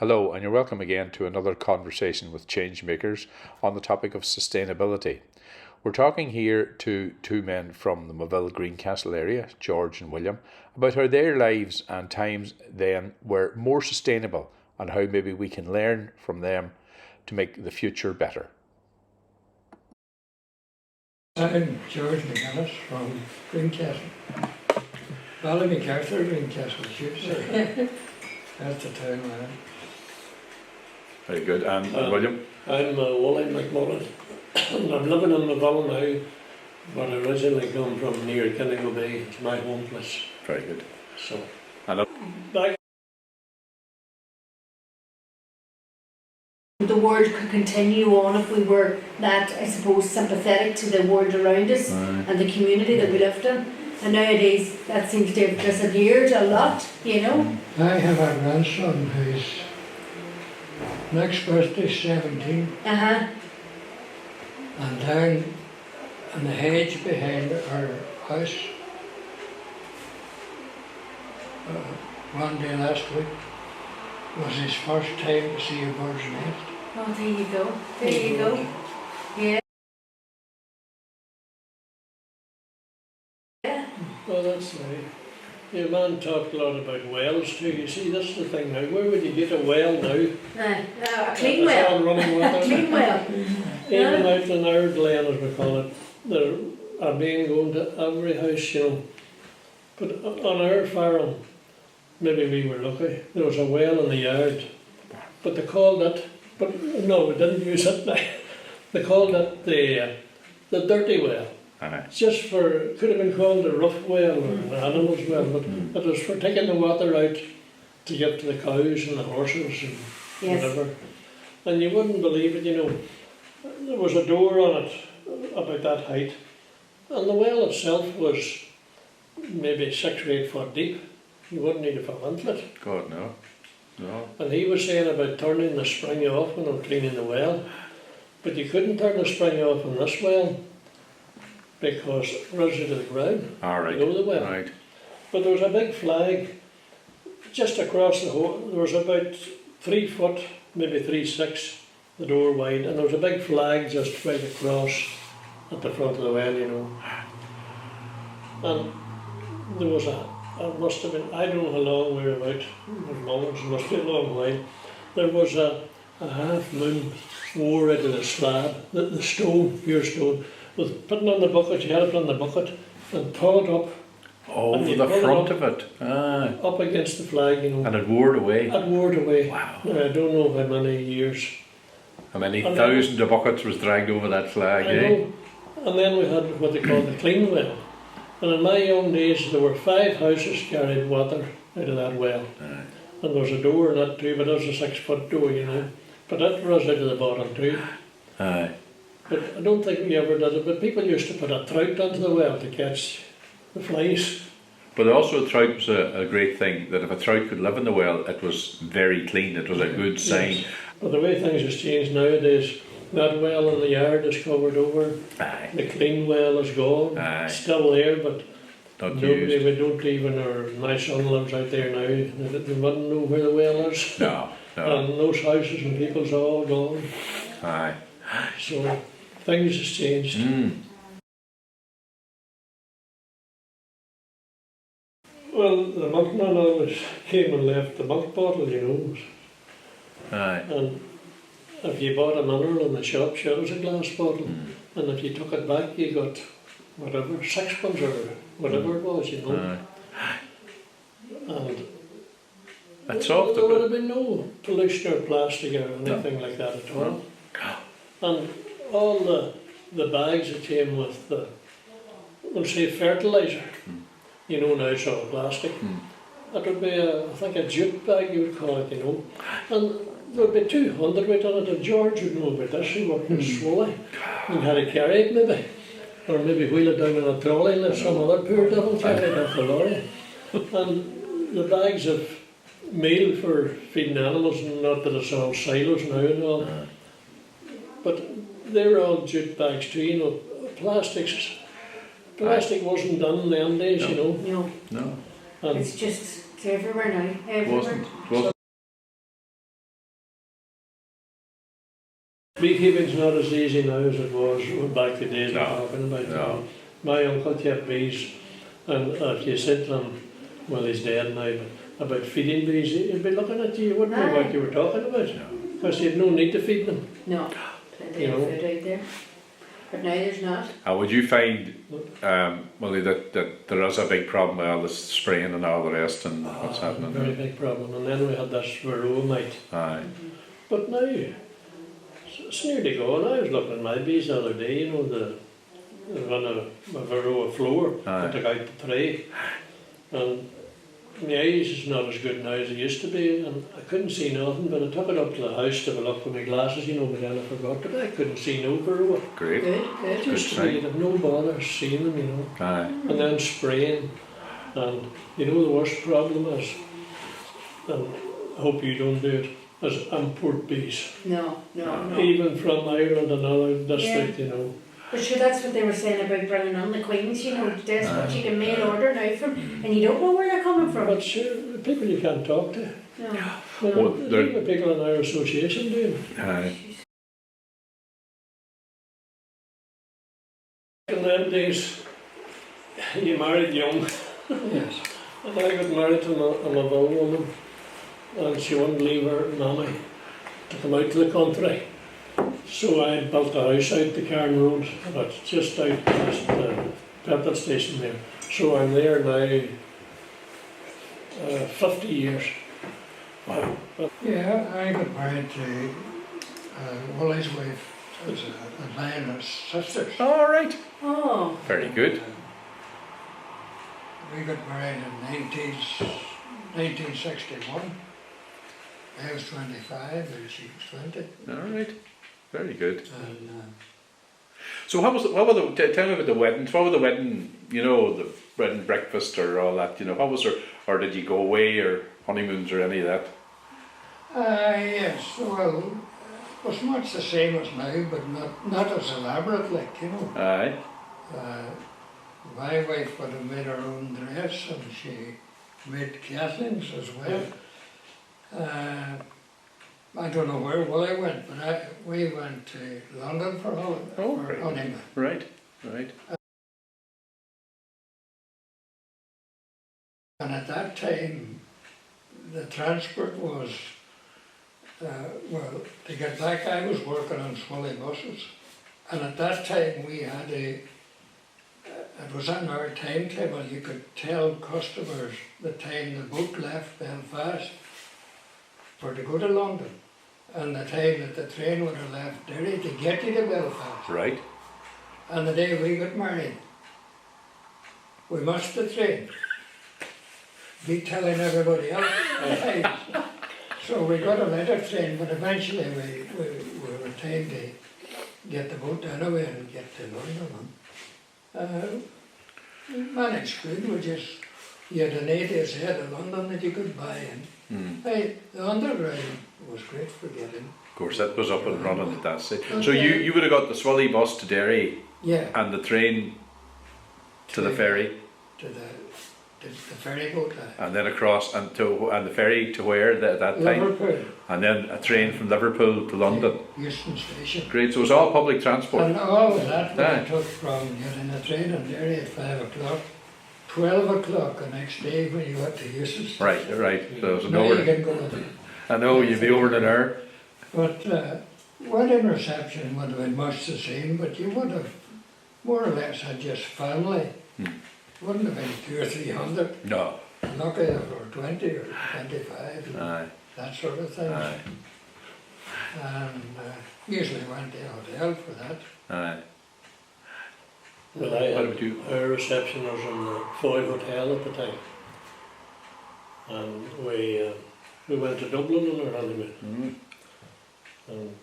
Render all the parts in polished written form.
Hello, and you're welcome again to another conversation with Changemakers on the topic of sustainability. We're talking here to two men from the Moville Greencastle area, George and William, about how their lives and times then were more sustainable and how maybe we can learn from them to make the future better. I'm George McGinnis from Greencastle. Ballymacarthur, Greencastle, Tuesday. That's the town I am. Very good. And William? I'm Wally McMullen. I'm living in Moville now, but I originally come from near Kinnigo Bay. It's my home place. Very good. So, And back The world could continue on if we were that, I suppose, sympathetic to the world around us and the community that we lived in. And nowadays that seems to have disappeared a lot, you know. I have a grandson who's next birthday 17, Uh-huh. and down in the hedge behind our house one day last week was his first time to see a bird's nest. Oh, there you go. There you go. Yeah. well, that's right. Your man talked a lot about wells too. You see, that's the thing now. Where would you get a well now? A clean It's all well. running A water. clean well. Even out in our glen, as we call it, there are being going to every house, you know. But on our farm, maybe we were lucky. There was a well in the yard, but they called it. But no, we didn't use it. They called it the dirty well. It's just for, could have been called a rough well or an animal's well, but it was for taking the water out to give to the cows and the horses and Yes. whatever. And you wouldn't believe it, you know, there was a door on it about that height, and the well itself was maybe 6 or 8 foot deep. You wouldn't need a pamphlet. God, no. No. And he was saying about turning the spring off when I'm cleaning the well, but you couldn't turn the spring off in this well because it runs into the ground. All right. Below the well. Right. But there was a big flag just across the whole. There was about 3 foot, maybe 3.6, the door wide, and there was a big flag just right across at the front of the well, you know. And there was it must have been, I don't know how long we were about, it must be a long while. There was a half moon wore out of the slab, the stone, pure stone, with putting on the bucket, you had to put on the bucket and pull it up. Oh, And over you the pull it front up. of it. Ah. Up against the flag, you know. And it wore away. It wore it away. Wow. Now, I don't know how many years. How many And thousands of buckets was dragged over that flag, I eh? know. And then we had what they called the clean well. And in my young days, there were 5 houses carried water out of that well. Aye. And there was a door in it too, but it was a 6 foot door, you know. But that runs out of the bottom too. Aye. But I don't think we ever did it. But people used to put a trout into the well to catch the flies. But also trout was a great thing, that if a trout could live in the well, it was very clean, it was a good sign. Yes. But the way things has changed nowadays, that well in the yard is covered over. Aye. The clean well is gone. Aye. It's still there, but Not nobody, used. we don't even, or my son lives out there now, they wouldn't know where the well is. No, no. And those houses and people's all gone. Aye. So things has changed. Well, the milkman always came and left the milk bottle, you know. Aye. And if you bought a mineral in the shop, sure, it was a glass bottle. And if you took it back, you got whatever, sixpence or whatever it was, you know. Aye. And It's soft a there would bit. have been no pollution or plastic or anything like that at all. And all the bags that came with the, we'll say fertiliser, you know, now it's all plastic. It would be, I think, a jute bag you would call it, you know. And there would be 200 weight on it, and George would know about this, he worked in Swoley. And had to carry it maybe, or maybe wheel it down in a trolley like some other poor devil carried it off the lorry. And the bags of meal for feeding animals, and not that it's all silos now and all. But they were all jute bags too, you know. Plastic wasn't done in them days, you know. No, No. And it's just, it's everywhere now. Everywhere. Wasn't Beekeeping's not as easy now as it was back the days we're No, talking about. no. My uncle kept bees, and if you said to him, well, he's dead now, but about feeding bees, he'd be looking at you, you wouldn't know what you were talking about, because you had no need to feed them. No, plenty You of know. food out there. But now there's not. And would you find, Willie, that there is a big problem with all this spraying and all the rest and what's happening Very there? big problem. And then we had this varroa mite. Aye. But now, it's nearly gone. I was looking at my bees the other day, you know, the run a varroa flower, Aye. I took out the tray. And my eyes is not as good now as it used to be, and I couldn't see nothing, but I took it up to the house to have a look with my glasses, you know, but then I forgot it. I couldn't see no varroa. Great. Good, good. Just sign. you'd have no bother seeing them, you know. Aye. And then spraying, and you know the worst problem is, and I hope you don't do it, is import bees. No, no, no. Even from Ireland and other district, you know. But sure, that's what they were saying about bringing on the queens, you know, that's what you can mail order now from, and you don't know where they're coming from. But sure, the people you can't talk to. No. Well, there- The people in our association do. Aye. In them days, you married young. Yes. And I got married to a Laval woman, and she wouldn't leave her mammy to come out to the country. So I built a house out the Cairn Road, and it's just out past the petrol station there. So I'm there now 50 years. Wow. Yeah, I got married to Willie's wife. It was a Lioness sisters. All right. Oh, Very good. We got married in 1961. I was 25 and she was 20. All right. Very good. And So what were the, tell me about the weddings, what were the wedding, you know, the wedding breakfast or all that, you know, what was there, or did you go away or honeymoons or any of that? yes, well, it was much the same as now, but not as elaborate, like, you know. Aye. My wife would have made her own dress and she made Kathleen's as well. I don't know where Willie went, but we went to London for Oh, for great. honeymoon. Right, right. And at that time, the transport was, well, to get back, I was working on Swilly buses. And at that time, we had it was on our timetable, you could tell customers the time the boat left Belfast for to go to London, and the time that the train would have left Derry to get you to Belfast. Right. And the day we got married, we missed the train. Be telling everybody else. So we got a later train, but eventually we were time to get the boat anyway and get to London. Managed good, you had an 80's head of London that you could buy in. The underground was great for getting. Of course, that was up and running at that stage. So you would have got the Swilly bus to Derry Yeah, and the train to the ferry to the ferry boat. and then across and the ferry to where at that time? Liverpool, And then a train from Liverpool to London. Euston Station. Great, so it was all public transport. And all of that Aye. we took from getting a train in Derry at 5 o'clock, 12 o'clock the next day when you got to Euston Station. Right, right. So it was an Now you over. can go with it. I know you'd be over an hour. But wedding reception would have been much the same, but you would have more or less had just family. Wouldn't have been 200 or 300. No. Lucky or 20 or 25, Aye, that sort of thing. aye, And usually went to a hotel for that. aye. Well, I What had about you? our reception was in the Foy Hotel at the time. And we went to Dublin on our honeymoon. And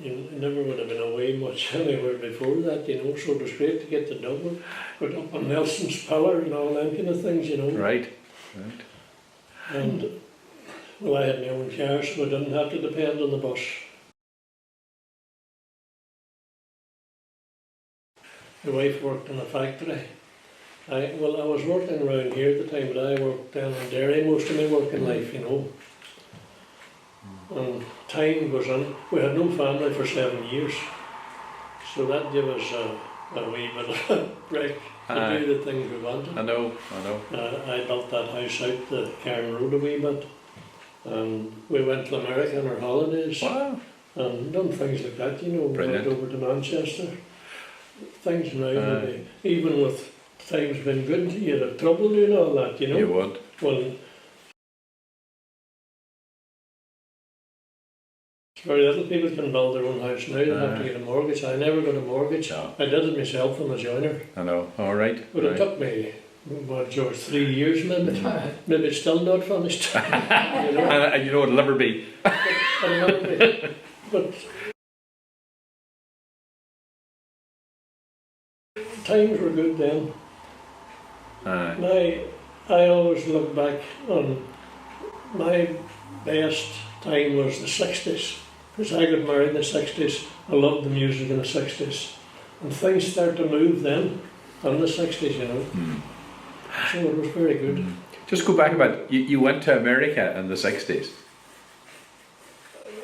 you never would have been away much anywhere before that, you know, so it was great to get to Dublin, got up on Nelson's Pillar and all them kind of things, you know. Right, right. And well, I had my own car, so I didn't have to depend on the bus. My wife worked in a factory. I was working around here at the time, but I worked down in Derry most of my working life, you know. And time goes on. We had no family for 7 years, so that gave us a wee bit of a break to do the things we wanted. I know. I built that house out the Cairn Road a wee bit, and we went to America on our holidays. Wow. And done things like that, you know. Brilliant. Went over to Manchester. Things now, maybe, even with times been good, you'd have trouble doing all that, you know. You would. Well, very little people can build their own house now. They have to get a mortgage. I never got a mortgage. No. I did it myself from a joiner. I know. All right. But it took me, what, George, 3 years maybe. Maybe it's still not finished. You know? And you know it'll never be. But times were good then. Now, I always look back on my best time was the 60s, because I got married in the 60s. I loved the music in the 60s. And things started to move then, in the 60s, you know. So it was very good. Just go back about, you went to America in the 60s.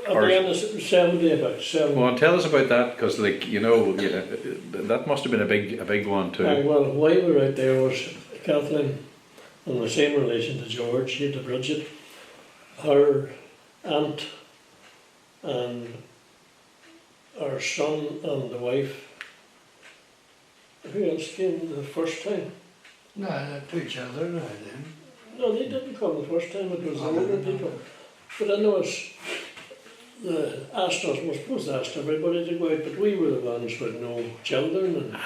At the end of 70, about 70. Well, tell us about that, because, like, you know, that must have been a big one too. Well, why we were out there was Kathleen, in the same relation to George, she had to Bridget, her aunt and our son and the wife. Who else came the first time? No, the two children now then. No, they didn't come the first time, it was the older people. But I know they asked us, we're supposed to ask everybody to go out, but we were the ones with no children, and the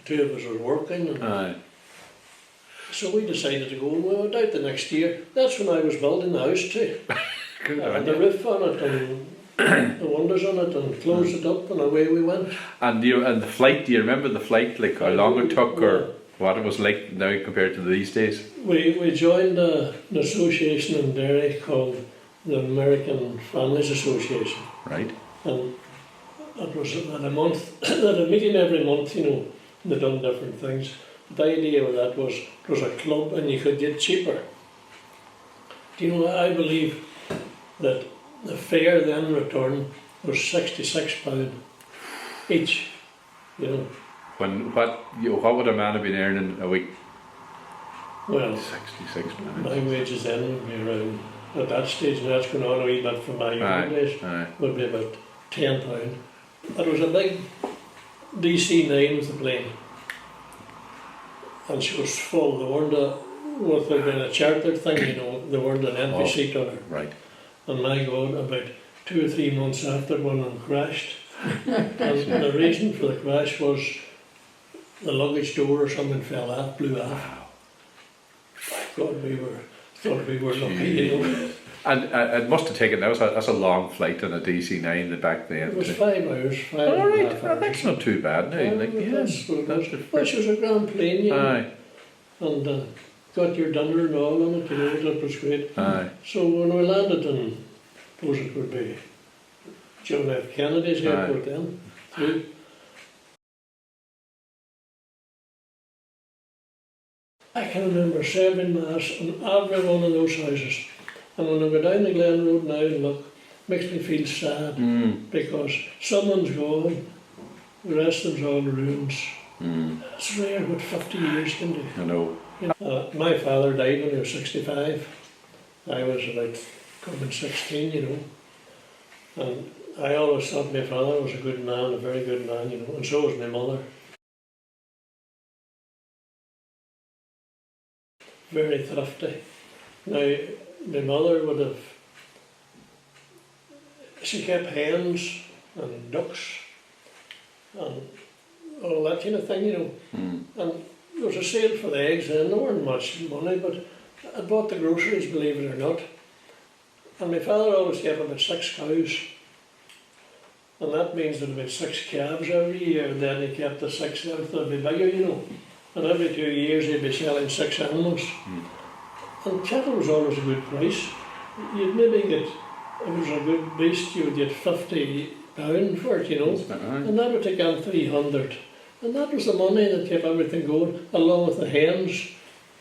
two of us were working. And so we decided to go, and we went out the next year. That's when I was building the house too. And the roof on it, and the windows on it, and closed it up, and away we went. And the flight, do you remember the flight, like how long it took, or what it was like now compared to these days? We joined an association in Derry called the American Families Association. Right. And it was at a month, they had a meeting every month, you know, and they done different things. The idea of that was it was a club and you could get cheaper. Do you know, I believe that the fare then return was £66 each, you know. What would a man have been earning a week? Well, £66. my wages then would be around, at that stage, and that's going on a wee bit from my young days, would be about £10. It was a big DC-9 was the plane, and she was full. They weren't with there being a chartered thing, you know, they weren't an empty seat on her. Right. And my God, about 2 or 3 months after, one of them crashed. And the reason for the crash was the luggage door or something fell off, blew off. God, thought we were lucky, you know. And it must have taken, that's a long flight on a DC-9 back then. It was 5 hours, 5 All and a right, half well, hours. that's not too bad now. Like, That's what it that's was. Well, she was a grand plane, you know, Aye, and got your dinner and all on it, you know, that was great. aye. So when we landed in, suppose it would be John F. Kennedy's airport then, through. I can remember serving mass in every one of those houses. And when I go down the Glen Road now and look, it makes me feel sad because someone's gone, the rest of them's all ruins. It's rare what 50 years can do. I know. My father died when he was 65. I was about coming 16, you know. And I always thought my father was a good man, a very good man, you know, and so was my mother. Very thrifty. Now, my mother would have, she kept hens and ducks and all that kind of thing, you know. And there was a sale for the eggs then, there weren't much money, but I bought the groceries, believe it or not. And my father always kept about 6 cows. And that means there'd be 6 calves every year, and then he kept the 6 that would be bigger, you know. And every 2 years he'd be selling 6 animals. And cattle was always a good price. You'd maybe get, if it was a good beast, you would get £50 for it, you know. And that would take on 300. And that was the money that kept everything going, along with the hens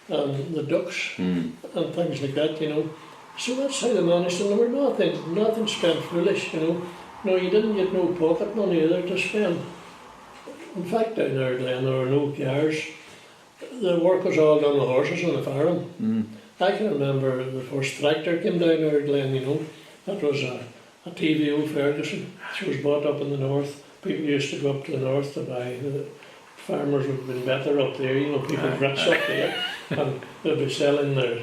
and the ducks and things like that, you know. So that's how they managed, and there were nothing spent foolish, you know. No, you didn't get no pocket money either to spend. In fact, down there at Glen, there were no cars. The work was all done with horses on the farm. I can remember the first tractor came down there at Glen, you know. That was a TVO Ferguson. She was bought up in the north. People used to go up to the north to buy. The farmers would have been better up there, you know, people rich up there. And they'd be selling their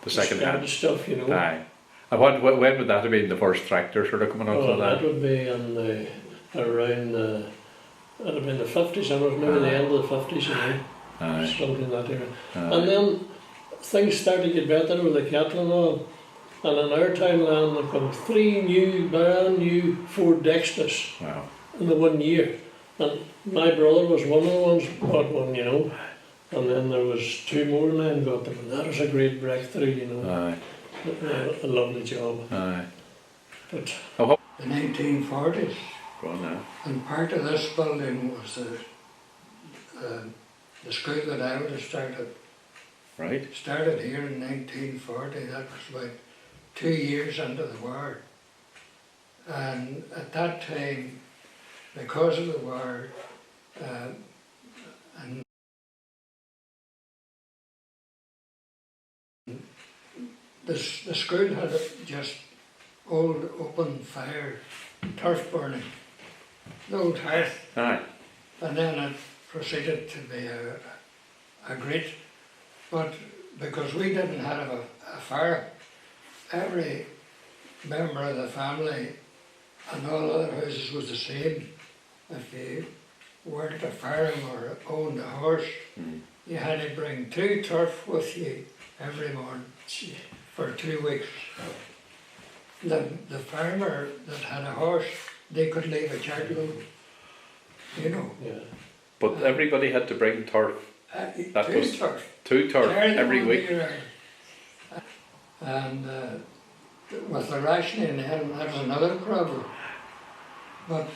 The second hand stuff, you know. Aye. And when would that have been the first tractor sort of coming onto Oh, that? that would be in the, around the, it would have been the 50s, and it was maybe the end of the 50s, you know. Aye. Something in that era. Aye. And then things started to get better with the cattle and all. And in our townland there come 3 brand new Ford Dexters Wow. in the 1 year. And my brother was one of the ones who bought one, you know. And then there was 2 more men got them, and that was a great breakthrough, you know. Aye. A lovely job. Aye. But The 1940s, Go on now. and part of this building was the school that I would have Right. started here in 1940. That was about 2 years into the war. And at that time, because of the war, and the school had just old open fire, turf burning, the old hearth, Aye. and then it proceeded to be a grate. But because we didn't have a fire, every member of the family and all other houses was the same. If you worked a farm or owned a horse, you had to bring 2 turf with you every morning for 2 weeks. The farmer that had a horse, they could leave a cartload, you know. yeah. But everybody had to bring turf. That 2 was turf. 2 turf Carry them every on week. the ground. And with the rationing then, that was another problem. But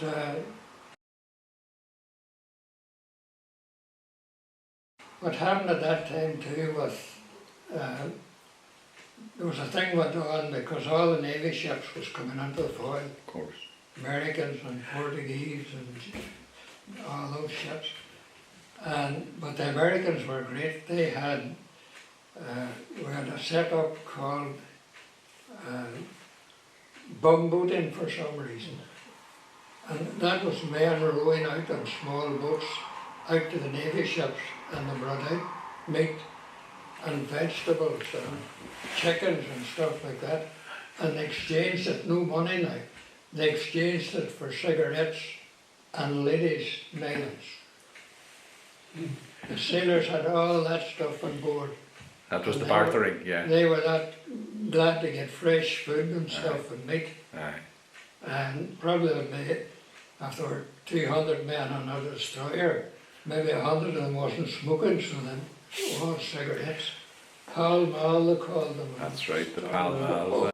what happened at that time too was there was a thing went on because all the Navy ships was coming into the foil, Of course. Americans and Portuguese and all those ships. But the Americans were great. They had we had a setup called bumboating for some reason, and that was men rowing out on small boats out to the Navy ships, and they brought out meat and vegetables and chickens and stuff like that, and they exchanged it, no money now, they exchanged it for cigarettes and ladies' nails. The sailors had all that stuff on board. That was And the they were- bartering, yeah. They were that glad to get fresh food and stuff and meat, Aye. and probably would be, if there were 200 men on a destroyer, maybe 100 of them wasn't smoking, so then all cigarettes. Pall Mall they called them. That's right, the Pall Mall.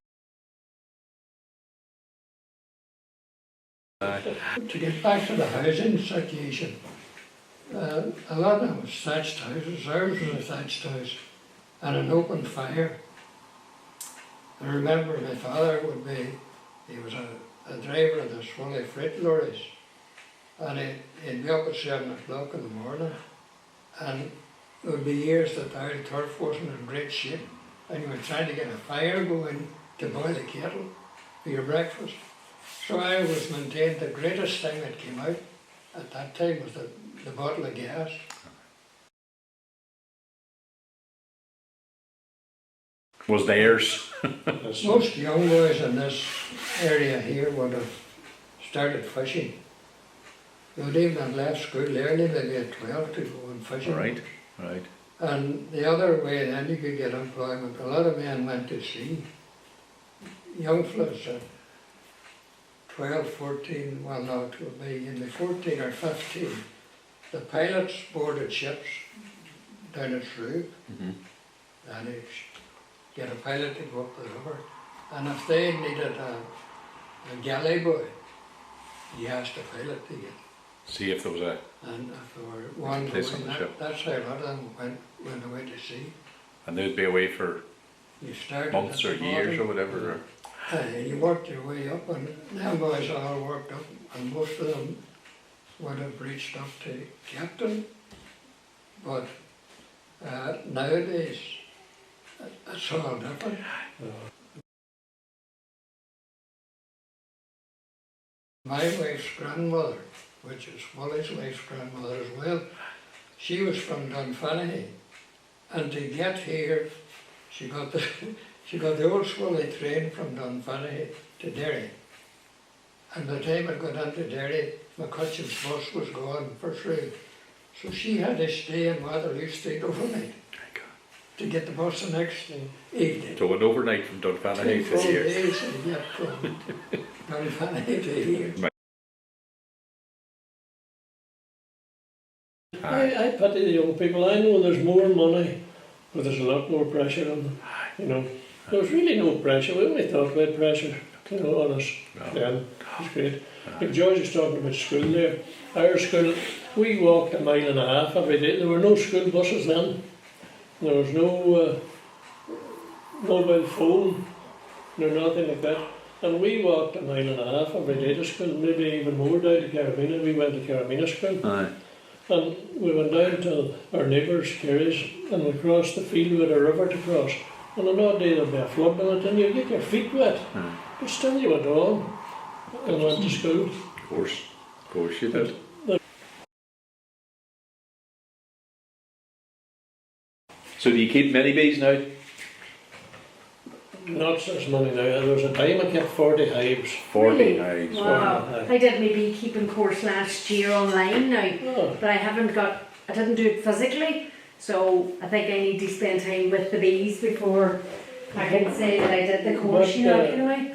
Aye. To get back to the housing situation, a lot of them was thatched houses. Ours was a thatched house and an open fire. I remember my father he was a driver of the Swilly freight lorries, and he'd be up at 7 o'clock in the morning, and there would be years that our turf wasn't in great shape, and you were trying to get a fire going to boil a kettle for your breakfast. So I always maintained the greatest thing that came out at that time was the bottle of gas. Was theirs. Most young boys in this area here would have started fishing. They would even have left school early, maybe at 12 to go and fishing. Right, right. And the other way then you could get employment. A lot of men went to sea. Young fellas at 12, 14, well no, it would be in the 14 or 15. The pilots boarded ships down at Shrewd, and they'd get a pilot to go up the river. And if they needed a galley boy, you asked the pilot to get. See if there was a. And if there were one Place going, on the ship. that's how a lot of them went away to sea. And they'd be away for You started months at or the years or bottom, whatever. and you worked your way up, and them boys all worked up, and most of them would have reached up to captain. But nowadays, it's all different. My wife's grandmother, which is Wally's wife's grandmother as well, she was from Dunfanaghy, and to get here, she got the she got the old Swilly train from Dunfanaghy to Derry. And the time it got into Derry, McCutcheon's bus was gone for free. So she had to stay in Waterloo Street overnight to get the bus the next evening. So an overnight from Dunfanaghy 3 to full here. days to get from Dunfanaghy to here. I pity the young people. I know there's more money, but there's a lot more pressure on them. You know, there's really no pressure. We only thought about pressure, you know, on us then. It was great. Like George was talking about school there. Our school, we walked 1.5 miles every day. There were no school buses then. There was no mobile phone, no nothing like that. And we walked 1.5 miles every day to school, maybe even more down to Carabina. We went to Carabina school. Aye. And we went down to our neighbours, Kerry's, and we crossed the field with a river to cross. And on odd day there'd be a flood in it, and you'd get your feet wet. But still you went on and went to school. Of course you did. So do you keep many bees now? Not as many now. There was a time I kept 40 hives. 40 Really? hives. Wow. I did my beekeeping course last year online now, Oh, but I didn't do it physically, so I think I need to spend time with the bees before I can say that I did the course, But, you know, anyway.